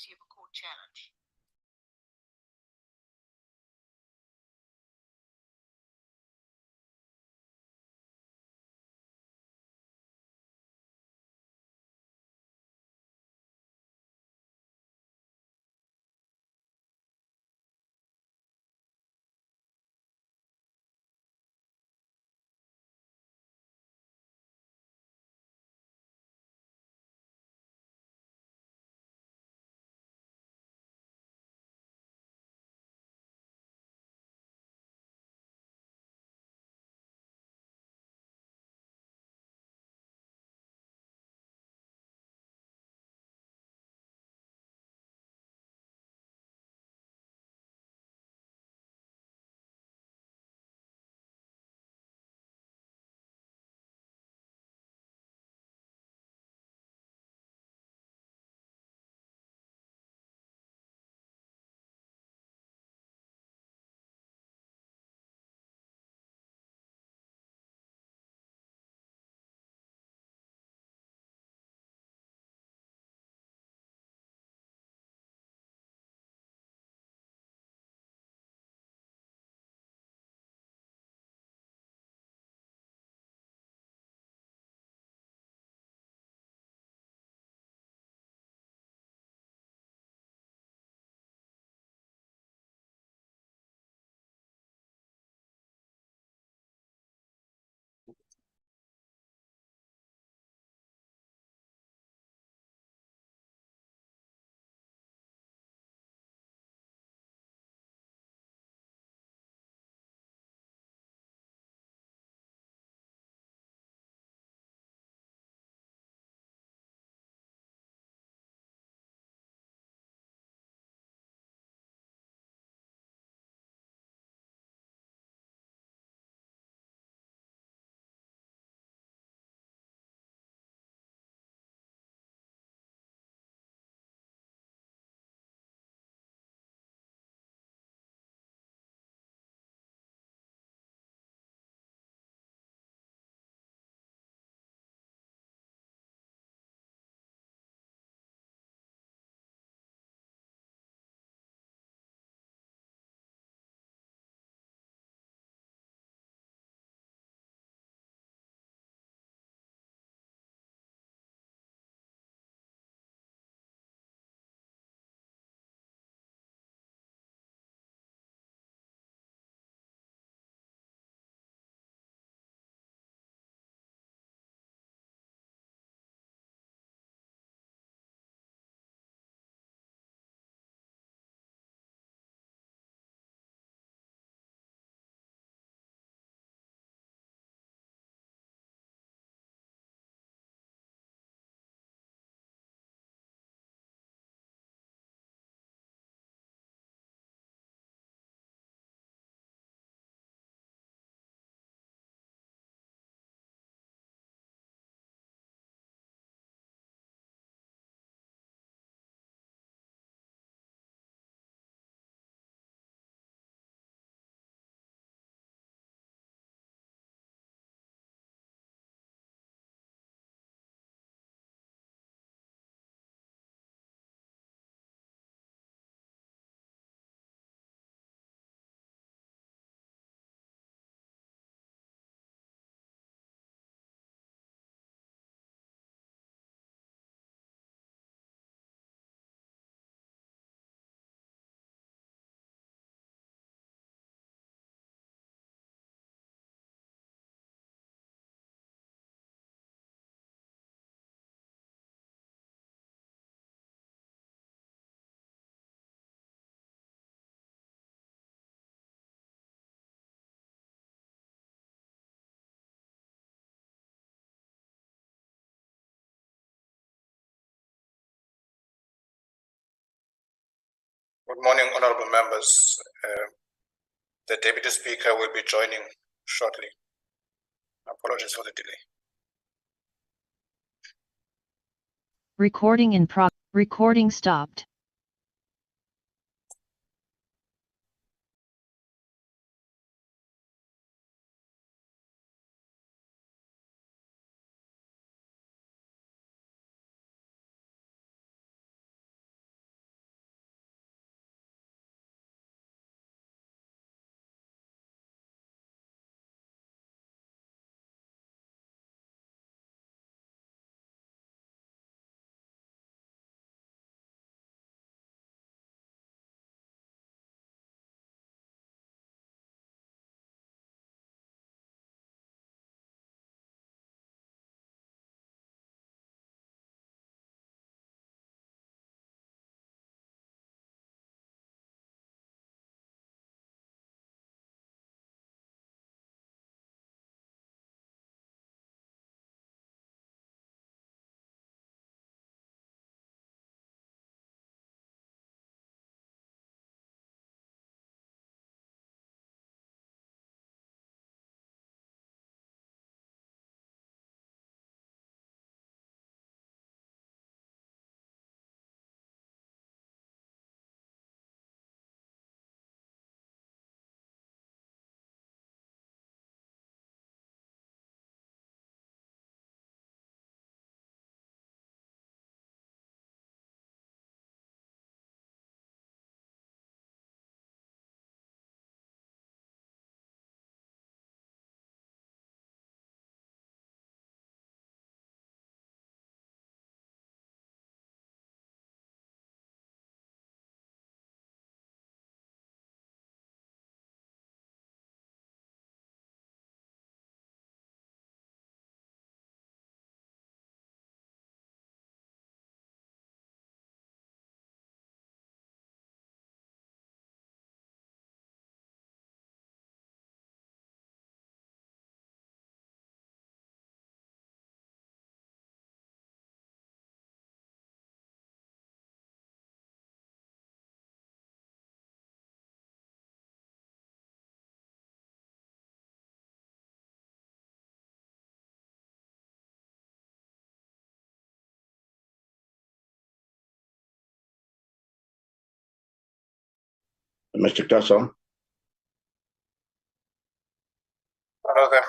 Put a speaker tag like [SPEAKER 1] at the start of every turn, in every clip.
[SPEAKER 1] receive a code challenge.
[SPEAKER 2] Good morning, honorable members. The Deputy Speaker will be joining shortly. Apologies for the delay.
[SPEAKER 3] Recording stopped.
[SPEAKER 1] Mr. Tasso?
[SPEAKER 2] Hello there.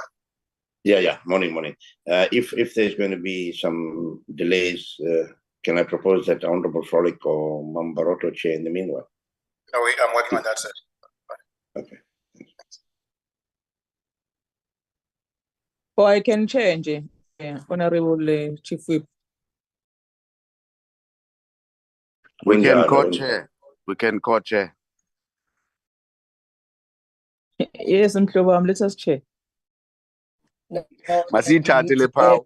[SPEAKER 1] Yeah. Morning. If there's going to be some delays, can I propose that Honorable Frolic or Mambaroto chair in the meanwhile?
[SPEAKER 2] No, I'm working on that, sir.
[SPEAKER 1] Okay.
[SPEAKER 4] Or I can change, Honorable Chief Whip.
[SPEAKER 5] We can
[SPEAKER 1] Kunjalo.
[SPEAKER 5] co-chair. We can co-chair.
[SPEAKER 4] Yes, Mhlobam, let us chair.
[SPEAKER 6] No,
[SPEAKER 5] Masithathe le phawu.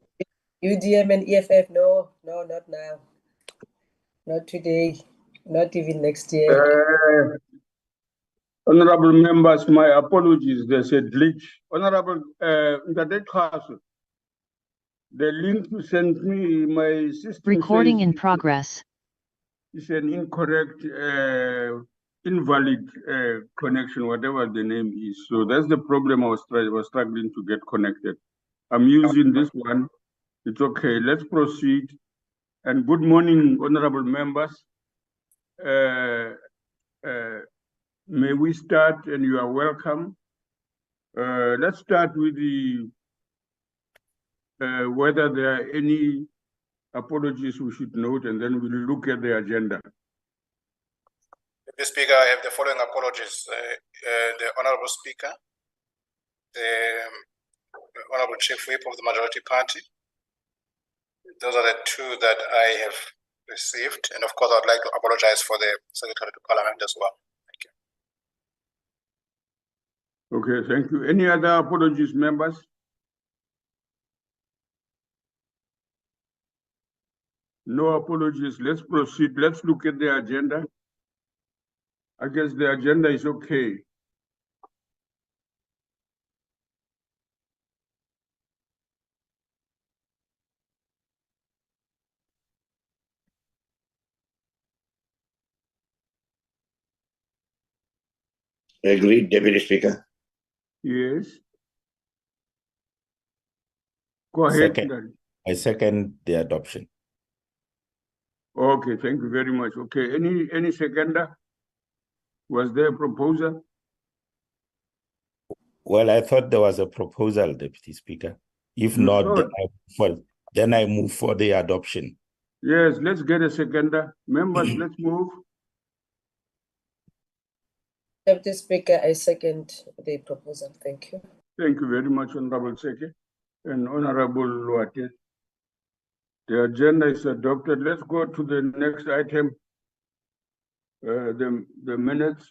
[SPEAKER 6] UDM and EFF, no, not now. Not today, not even next year.
[SPEAKER 7] Honorable members, my apologies. There's a glitch. Honorable Ndadekhasu, the link you sent me, my system
[SPEAKER 3] Recording
[SPEAKER 7] says
[SPEAKER 3] in progress.
[SPEAKER 7] it's an incorrect, invalid connection, whatever the name is. So that's the problem. I was struggling to get connected. I'm using this one. It's okay. Let's proceed. And good morning, honorable members. May we start, and you are welcome. Let's start with the whether there are any apologies we should note, and then we'll look at the agenda.
[SPEAKER 2] Mr. Speaker, I have the following apologies. The Honorable Speaker, the Honorable Chief Whip of the Majority Party. Those are the two that I have received. And of course, I'd like to apologize for the Secretary to Parliament as well. Thank you.
[SPEAKER 7] Okay, thank you. Any other apologies, members? No apologies. Let's proceed. Let's look at the agenda. I guess the agenda is okay.
[SPEAKER 1] Agreed, Deputy Speaker.
[SPEAKER 7] Yes. Go ahead.
[SPEAKER 8] I second the adoption.
[SPEAKER 7] Okay, thank you very much. Okay, any seconder? Was there a proposal?
[SPEAKER 8] Well, I thought there was a proposal, Deputy Speaker. If not, then I move for the adoption.
[SPEAKER 7] Yes, let's get a seconder. Members, let's move.
[SPEAKER 6] Deputy Speaker, I second the proposal. Thank you.
[SPEAKER 7] Thank you very much, Honorable Seke and Honorable Luate. The agenda is adopted. Let's go to the next item, the minutes.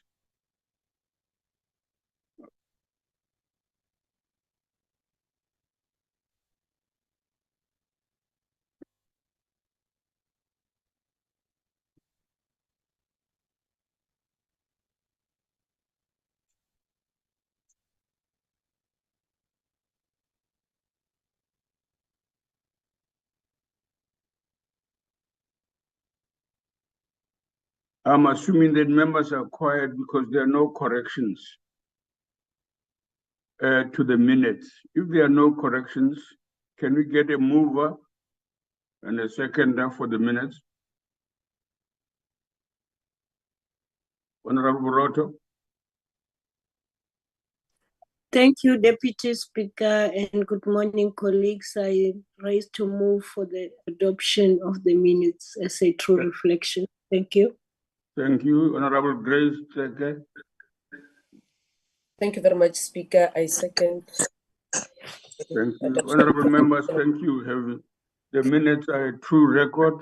[SPEAKER 7] I'm assuming that members are quiet because there are no corrections to the minutes. If there are no corrections, can we get a mover and a seconder for the minutes? Honorable Roto.
[SPEAKER 9] Thank you, Deputy Speaker, and good morning, colleagues. I rise to move for the adoption of the minutes as a true reflection. Thank you.
[SPEAKER 7] Thank you, Honorable Grace.
[SPEAKER 6] Thank you very much, Speaker. I second.
[SPEAKER 7] Thank you, honorable members. Thank you. The minutes are a true record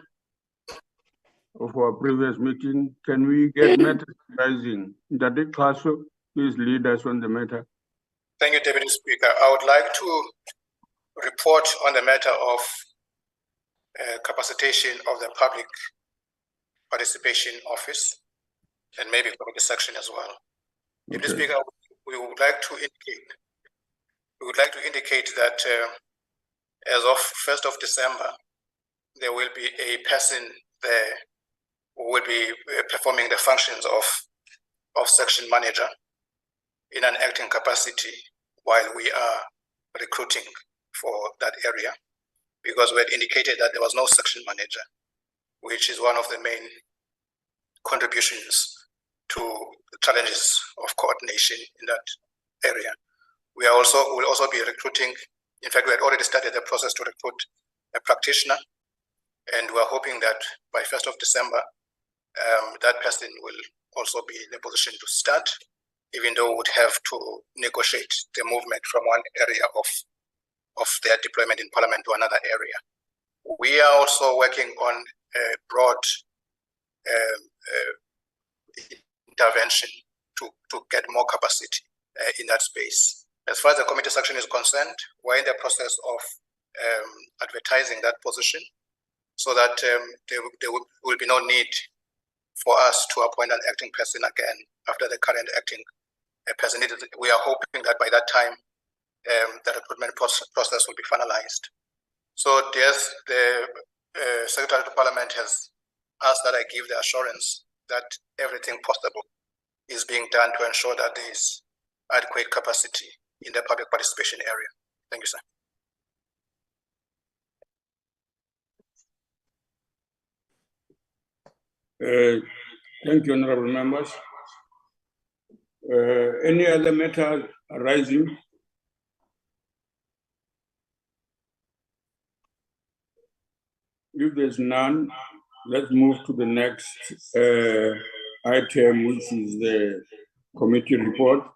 [SPEAKER 7] of our previous meeting. Can we get matter rising? Ndadekhasu, please lead us on the matter.
[SPEAKER 2] Thank you, Deputy Speaker. I would like to report on the matter of capacitation of the Public Participation Office and maybe committee section as well. Okay. Deputy Speaker, we would like to indicate that as of 1st of December, there will be a person there who will be performing the functions of section manager in an acting capacity while we are recruiting for that area, because we had indicated that there was no section manager, which is one of the main contributions challenges of coordination in that area. We will also be recruiting. In fact, we had already started the process to recruit a practitioner, and we're hoping that by 1st of December, that person will also be in a position to start, even though we would have to negotiate the movement from one area of their deployment in Parliament to another area. We are also working on a broad intervention to get more capacity in that space. As far as the committee section is concerned, we're in the process of advertising that position so that there will be no need for us to appoint an acting person again after the current acting person. We are hoping that by that time, the recruitment process will be finalized. So yes, the Secretary to Parliament has asked that I give the assurance that everything possible is being done to ensure that there is adequate capacity in the public participation area. Thank you, sir.
[SPEAKER 7] Thank you, honorable members. Any other matter arising? If there's none, let's move to the next item, which is the committee report.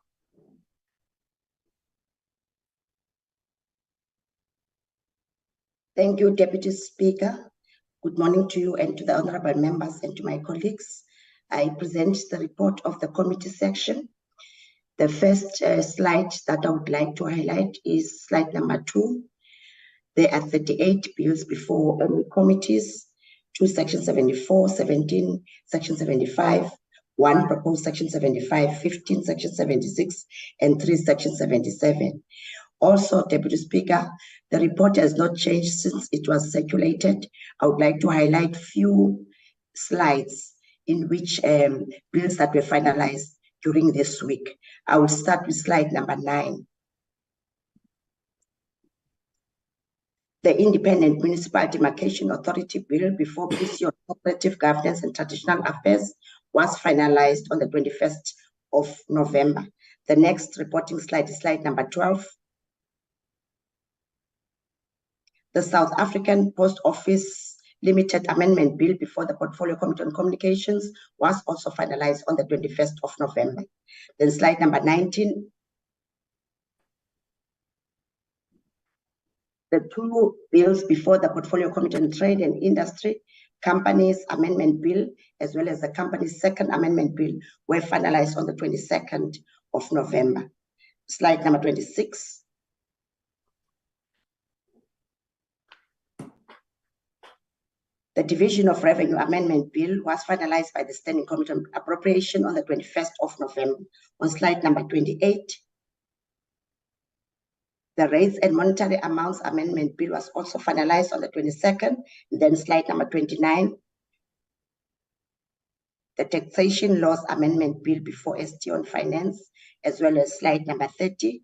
[SPEAKER 10] Thank you, Deputy Speaker. Good morning to you and to the honorable members and to my colleagues. I present the report of the committee section. The first slide that I would like to highlight is slide number 2. There are 38 bills before committees, 2 section 74, 17 section 75, 1 proposed section 75, 15 section 76, and 3 section 77. Also, Deputy Speaker, the report has not changed since it was circulated. I would like to highlight few slides in which bills that were finalized during this week. I will start with slide number 9. The Independent Municipal Demarcation Authority Bill before PC on Cooperative Governance and Traditional Affairs was finalized on the 21st of November. The next reporting slide is slide number 12. The South African Post Office Limited Amendment Bill before the Portfolio Committee on Communications was also finalized on the 21st of November. Then slide number 19. The 2 bills before the Portfolio Committee on Trade and Industry, Companies Amendment Bill, as well as the Companies Second Amendment Bill, were finalized on the 22nd of November. Slide number 26. The Division of Revenue Amendment Bill was finalized by the Standing Committee on Appropriation on the 21st of November. On slide number 28, the Rates and Monetary Amounts Amendment Bill was also finalized on the 22nd. Then slide number 29, the Taxation Laws Amendment Bill before ST on Finance, as well as slide number 30.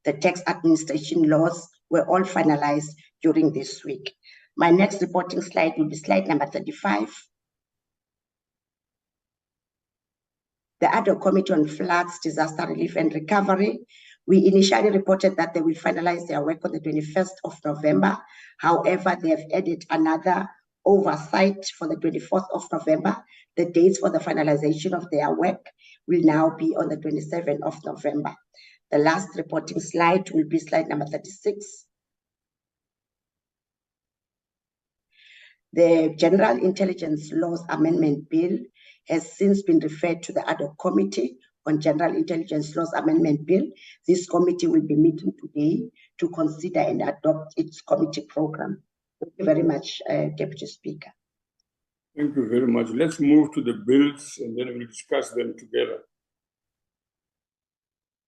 [SPEAKER 10] The tax administration laws were all finalized during this week. My next reporting slide will be slide number 35. The Ad hoc Committee on Floods, Disaster Relief and Recovery, we initially reported that they will finalize their work on the 21st of November. However, they have added another oversight for the 24th of November. The dates for the finalization of their work will now be on the 27th of November. The last reporting slide will be slide number 36. The General Intelligence Laws Amendment Bill has since been referred to the Ad hoc Committee on General Intelligence Laws Amendment Bill. This committee will be meeting today to consider and adopt its committee program. Thank you very much, Deputy Speaker.
[SPEAKER 7] Thank you very much. Let's move to the bills and then we'll discuss them together.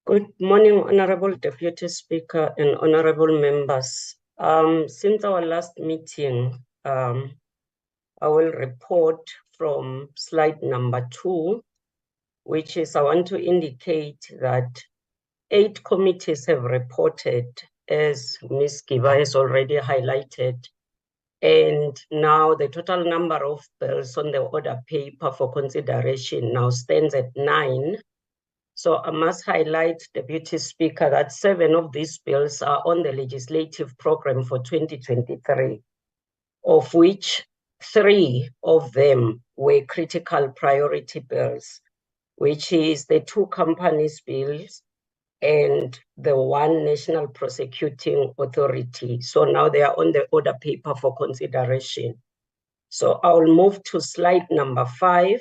[SPEAKER 11] Good morning, Honorable Deputy Speaker and honorable members. Since our last meeting, I will report from slide number 2, which is I want to indicate that 8 committees have reported, as Ms. Giba has already highlighted. And now the total number of bills on the order paper for consideration now stands at 9. So I must highlight, Deputy Speaker, that 7 of these bills are on the legislative program for 2023, of which 3 of them were critical priority bills, which is the 2 companies bills and the 1 National Prosecuting Authority. So now they are on the order paper for consideration. So I will move to slide number 5.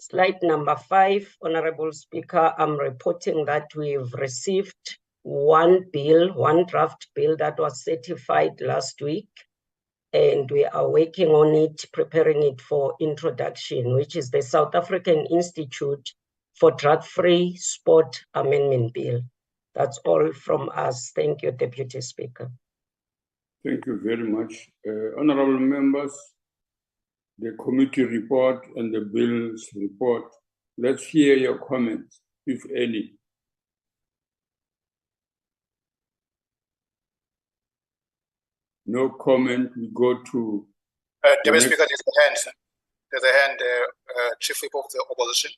[SPEAKER 11] Slide number 5, Honorable Speaker, I'm reporting that we've received 1 bill, 1 draft bill that was certified last week, and we are working on it, preparing it for introduction, which is the South African Institute for Drug-Free Sport Amendment Bill. That's all from us. Thank you, Deputy Speaker.
[SPEAKER 7] Thank you very much. Honorable members, the committee report and the bills report. Let's hear your comments, if any. No comment, we go to...
[SPEAKER 2] Deputy Speaker, there's a hand, sir. There's a hand, Chief Whip of the Opposition.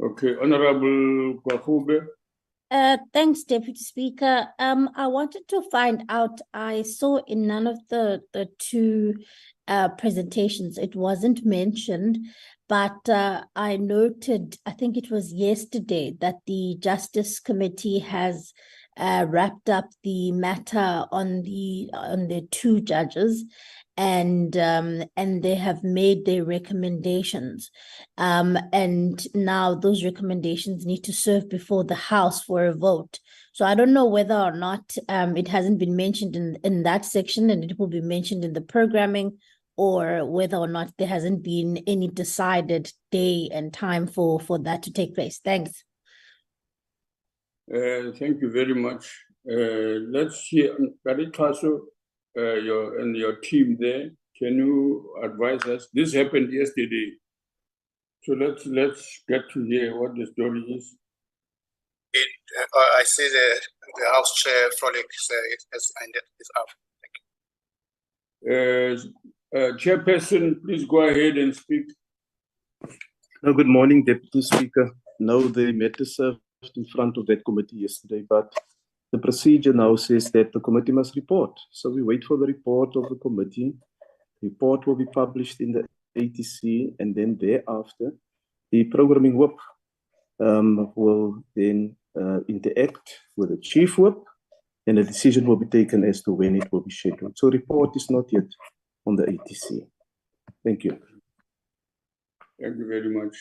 [SPEAKER 7] Okay, Honorable Kwafube.
[SPEAKER 12] Thanks, Deputy Speaker. I wanted to find out, I saw in none of the 2 presentations, it wasn't mentioned, but I noted, I think it was yesterday, that the Justice Committee has wrapped up the matter on the 2 judges, and they have made their recommendations, and now those recommendations need to serve before the House for a vote. So I don't know whether or not it hasn't been mentioned in that section and it will be mentioned in the programming, or whether or not there hasn't been any decided day and time for that to take place. Thanks.
[SPEAKER 7] Thank you very much. Let's hear, Karitaso, your team there. Can you advise us? This happened yesterday. So let's get to hear what the story is.
[SPEAKER 2] I see the House Chair Frolick has ended his up. Thank you.
[SPEAKER 7] Chairperson, please go ahead and speak.
[SPEAKER 13] Good morning, Deputy Speaker. No, the matter served in front of that committee yesterday, but the procedure now says that the committee must report. So we wait for the report of the committee. The report will be published in the ATC, and then thereafter, the programming whip will then interact with the chief whip, and a decision will be taken as to when it will be scheduled. So report is not yet on the ATC. Thank you.
[SPEAKER 7] Thank you very much.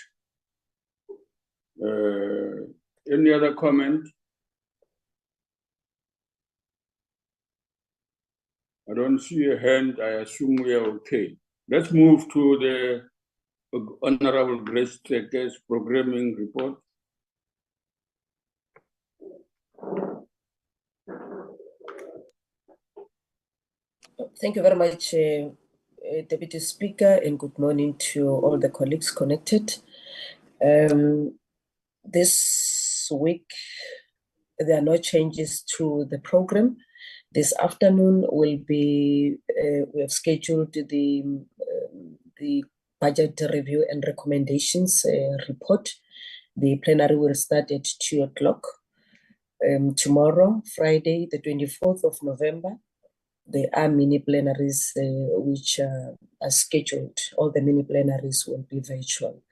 [SPEAKER 7] Any other comment? I don't see a hand. I assume we are okay. Let's move to the Honorable Grace Teke's programming report.
[SPEAKER 6] Thank you very much, Deputy Speaker, and good morning to all the colleagues connected. This week, there are no changes to the program. This afternoon will be, we have scheduled the budget review and recommendations report. The plenary will start at 2 o'clock. Tomorrow, Friday, the 24th of November, there are mini plenaries which are scheduled. All the mini plenaries will be virtual.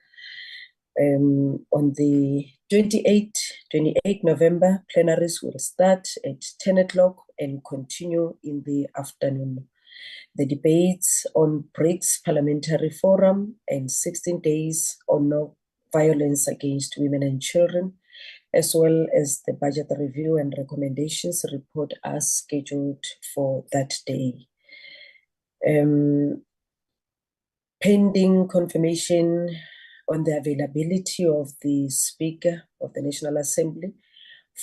[SPEAKER 6] On the 28th November, plenaries will start at 10 o'clock and continue in the afternoon. The debates on BRICS Parliamentary Forum and 16 days on no violence against women and children, as well as the budget review and recommendations report are scheduled for that day. Pending confirmation on the availability of the Speaker of the National Assembly,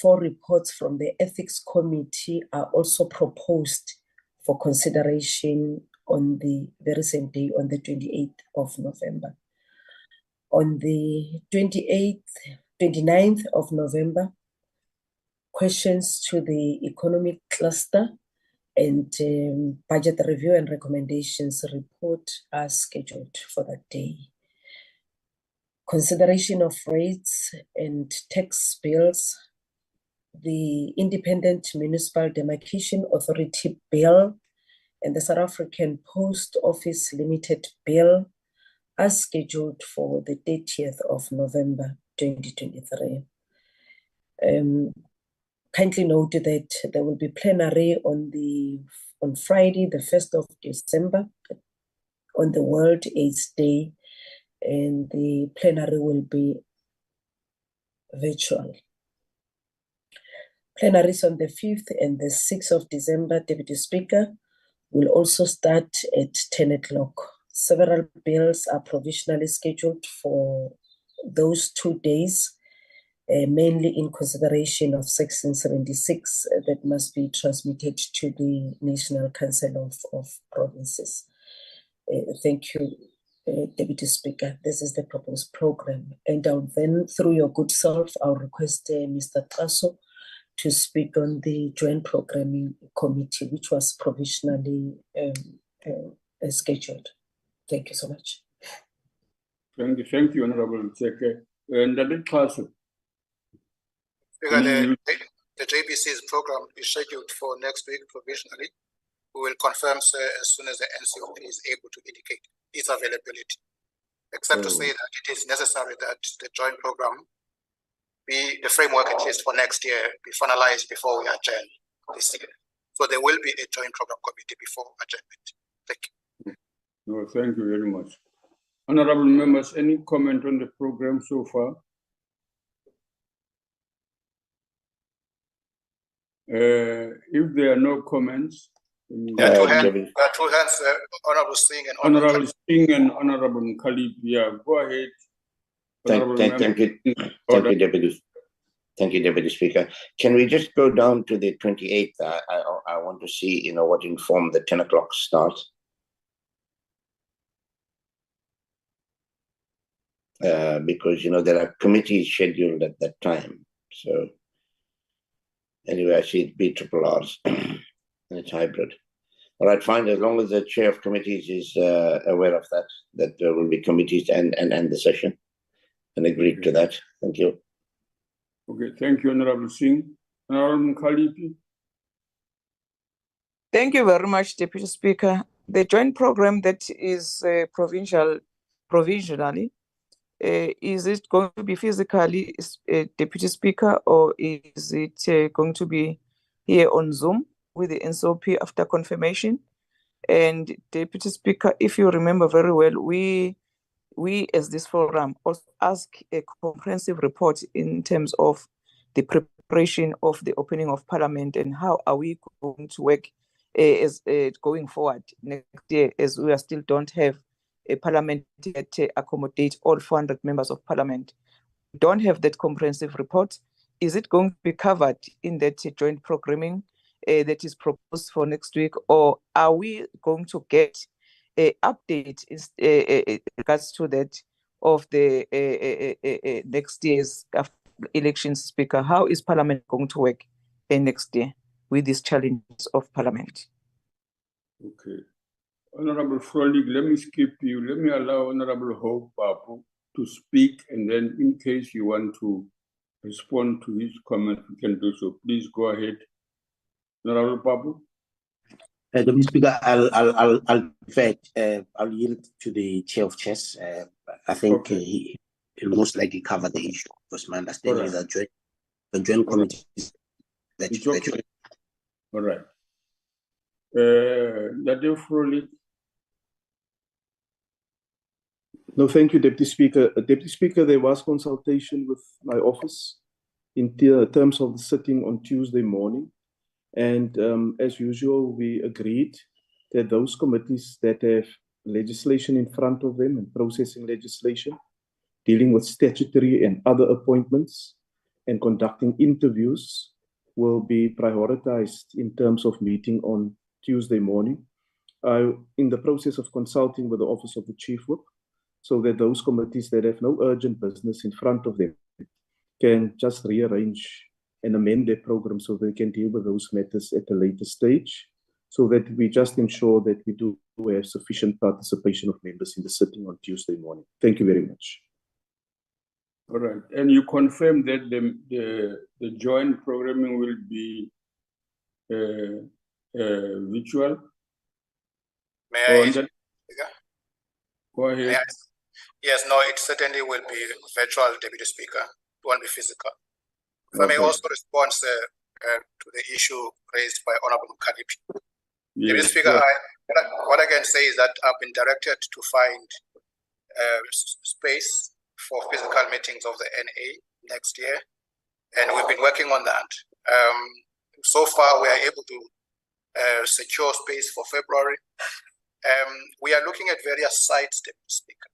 [SPEAKER 6] 4 reports from the Ethics Committee are also proposed for consideration on the very same day, on the 28th of November. On the 29th of November, questions to the economic cluster and budget review and recommendations report are scheduled for that day. Consideration of rates and tax bills, the Independent Municipal Demarcation Authority Bill and the South African Post Office Limited Bill are scheduled for the 30th of November 2023. Kindly note that there will be plenary on Friday, the 1st of December, on the World AIDS Day, and the plenary will be virtual. Plenaries on the 5th and the 6th of December, Deputy Speaker, will also start at 10 o'clock. Several bills are provisionally scheduled for those 2 days, mainly in consideration of Section 76 that must be transmitted to the National Council of Provinces. Thank you, Deputy Speaker. This is the proposed program. And I'll then, through your good self, I'll request Mr. Taso to speak on the Joint Programming Committee, which was provisionally scheduled. Thank you so much.
[SPEAKER 7] Thank you, Honorable Tseke. And that Taso.
[SPEAKER 2] The JBC's program is scheduled for next week provisionally. We will confirm, sir, as soon as the NCOP is able to indicate its availability. Except to say that it is necessary that the joint program be the framework, at least for next year, be finalized before we adjourn this year. So there will be a joint program committee before adjournment. Thank you.
[SPEAKER 7] No, thank you very much. Honorable members, any comment on the program so far? If there are no comments,
[SPEAKER 2] there are two hands, Honorable Singh and
[SPEAKER 7] Honorable Singh and Honorable Khalid. Yeah, go ahead.
[SPEAKER 1] Thank you, Deputy. Thank you, Deputy Speaker. Can we just go down to the 28th? I want to see, what informed the 10 o'clock start. Because, there are committees scheduled at that time. So anyway, I see it BRRRs and it's hybrid. All right, fine. As long as the chair of committees is aware of that there will be committees and the session, and agreed to that. Thank you.
[SPEAKER 7] Okay, thank you, Honorable Singh. Honorable Khalid.
[SPEAKER 4] Thank you very much, Deputy Speaker. The joint program that is provisionally, is it going to be physically, Deputy Speaker, or is it going to be here on Zoom with the NCOP after confirmation? And Deputy Speaker, if you remember very well, we as this forum also ask a comprehensive report in terms of the preparation of the opening of Parliament and how are we going to work as going forward next year, as we still don't have a Parliament that accommodate all 400 members of Parliament. We don't have that comprehensive report. Is it going to be covered in that joint programming that is proposed for next week, or are we going to get an update in regards to that of the next year's elections, Speaker? How is Parliament going to work next year with these challenges of Parliament?
[SPEAKER 7] Okay. Honorable Frolik, let me skip you. Let me allow Honorable Hope Papu to speak, and then in case you want to respond to his comment, we can do so. Please go ahead. Honorable Papu.
[SPEAKER 14] Deputy Speaker, I'll yield to the chair of chairs. I think he will most likely cover the issue, because my understanding is that the joint committee is that.
[SPEAKER 7] All right. Dadeo Frolik.
[SPEAKER 13] No, thank you, Deputy Speaker. Deputy Speaker, there was consultation with my office in terms of the sitting on Tuesday morning. And as usual, we agreed that those committees that have legislation in front of them and processing legislation, dealing with statutory and other appointments, and conducting interviews will be prioritized in terms of meeting on Tuesday morning. In the process of consulting with the Office of the Chief Whip, so that those committees that have no urgent business in front of them can just rearrange and amend their program so they can deal with those matters at a later stage, so that we just ensure that we do have sufficient participation of members in the sitting on Tuesday morning. Thank you very much.
[SPEAKER 7] All right, and you confirm that the joint programming will be virtual?
[SPEAKER 2] May I?
[SPEAKER 7] Go ahead.
[SPEAKER 2] Yes, no, it certainly will be virtual, Deputy Speaker. It won't be physical. If I may
[SPEAKER 7] Okay.
[SPEAKER 2] also respond to the issue raised by Honorable Mkhaliphi.
[SPEAKER 7] Yes,
[SPEAKER 2] Deputy Speaker,
[SPEAKER 7] yeah.
[SPEAKER 2] what I can say is that I've been directed to find space for physical meetings of the NA next year, and we've been working on that. So far, we are able to secure space for February. We are looking at various sites, Deputy Speaker.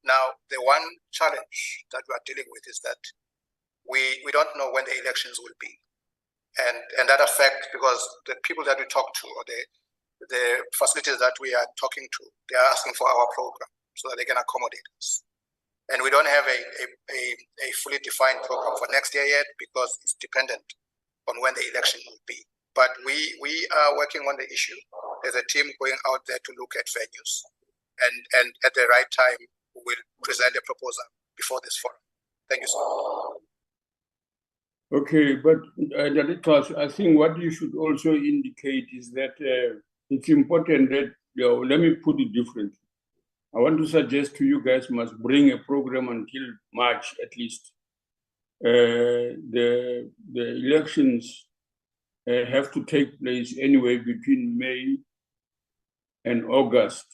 [SPEAKER 2] Now, the one challenge that we are dealing with is that we don't know when the elections will be. And that affects, because the people that we talk to, or the facilities that we are talking to, they are asking for our program so that they can accommodate us. And we don't have a fully defined program for next year yet, because it's dependent on when the election will be. But we are working on the issue. There's a team going out there to look at venues, and at the right time, we'll present a proposal before this forum. Thank you, sir.
[SPEAKER 7] Okay, but I think what you should also indicate is that it's important that, let me put it differently. I want to suggest to you guys must bring a program until March at least. The elections have to take place anyway between May and August.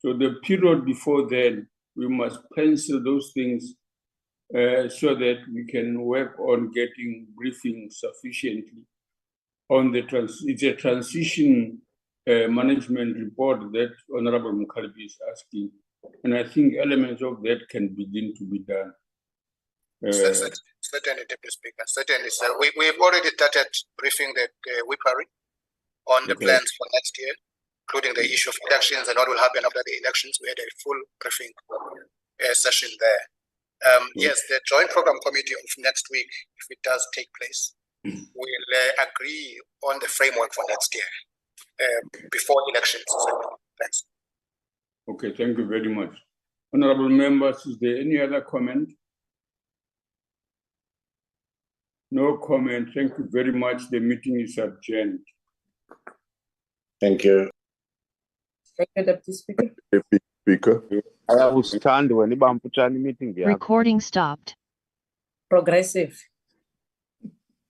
[SPEAKER 7] So the period before then, we must pencil those things so that we can work on getting briefing sufficiently on the it's a transition management report that Honorable Mkhaliphi is asking, and I think elements of that can begin to be done.
[SPEAKER 2] Certainly, Deputy Speaker. Certainly, sir. We've already started briefing the WIPARI on the plans for next year, including the issue of elections and what will happen after the elections. We had a full briefing session there. Yes, the Joint Program Committee of next week, if it does take place, will agree on the framework for next year before elections. Thanks.
[SPEAKER 7] Okay, thank you very much. Honorable members, is there any other comment? No comment. Thank you very much. The meeting is adjourned.
[SPEAKER 1] Thank you.
[SPEAKER 6] Thank you, Deputy Speaker.
[SPEAKER 5] Deputy Speaker. I will stand when the meeting.
[SPEAKER 3] Recording stopped.
[SPEAKER 6] Progressive.